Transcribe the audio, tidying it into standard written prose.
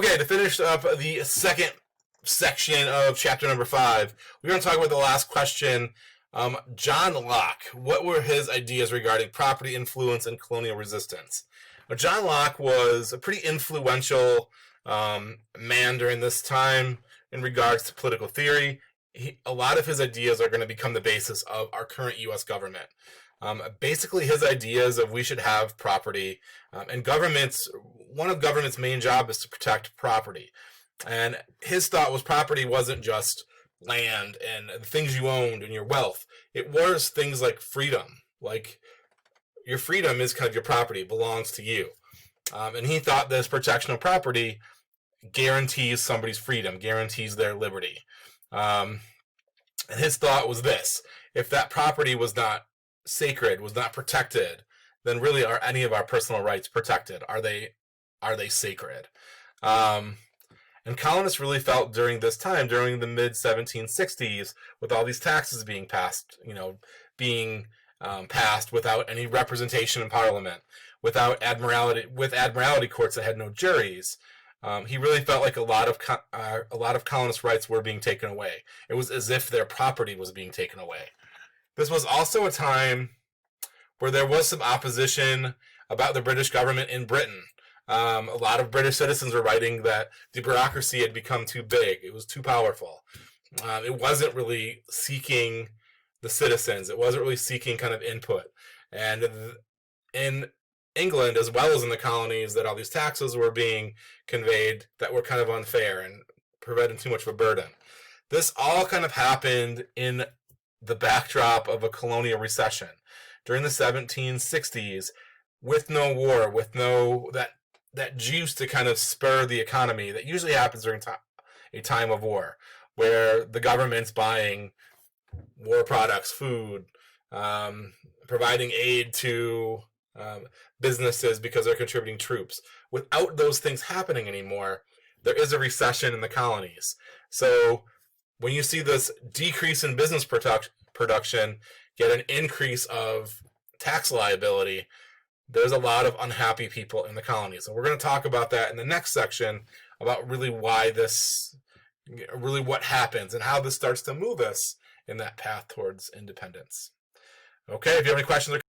Okay, to finish up the second section of chapter number 5, we're going to talk about the last question. John Locke, what were his ideas regarding property influence and colonial resistance? Now, John Locke was a pretty influential man during this time in regards to political theory. A lot of his ideas are going to become the basis of our current U.S. government. Basically, his ideas of we should have property, and one of government's main job is to protect property. And his thought was property wasn't just land and the things you owned and your wealth. It was things like freedom. Like, your freedom is kind of your property, it belongs to you. And he thought this protection of property guarantees somebody's freedom, guarantees their liberty. And his thought was this: if that property was not sacred, was not protected, then really are any of our personal rights protected? Are they sacred? And colonists really felt during this time, during the mid-1760s, with all these taxes being passed, passed without any representation in Parliament, with admiralty courts that had no juries. He really felt like a lot of colonists' rights were being taken away. It was as if their property was being taken away. This was also a time where there was some opposition about the British government in Britain. A lot of British citizens were writing that the bureaucracy had become too big. It was too powerful. It wasn't really seeking the citizens. It wasn't really seeking kind of input. And in England, as well as in the colonies, that all these taxes were being conveyed that were kind of unfair and providing too much of a burden. This all kind of happened in the backdrop of a colonial recession. During the 1760s, with no war, with no that juice to kind of spur the economy that usually happens during a time of war, where the government's buying war products, food, providing aid to businesses because they're contributing troops. Without those things happening anymore, there is a recession in the colonies. So when you see this decrease in business production, get an increase of tax liability, there's a lot of unhappy people in the colonies. And we're going to talk about that in the next section, about really what happens and how this starts to move us in that path towards independence. Okay, if you have any questions or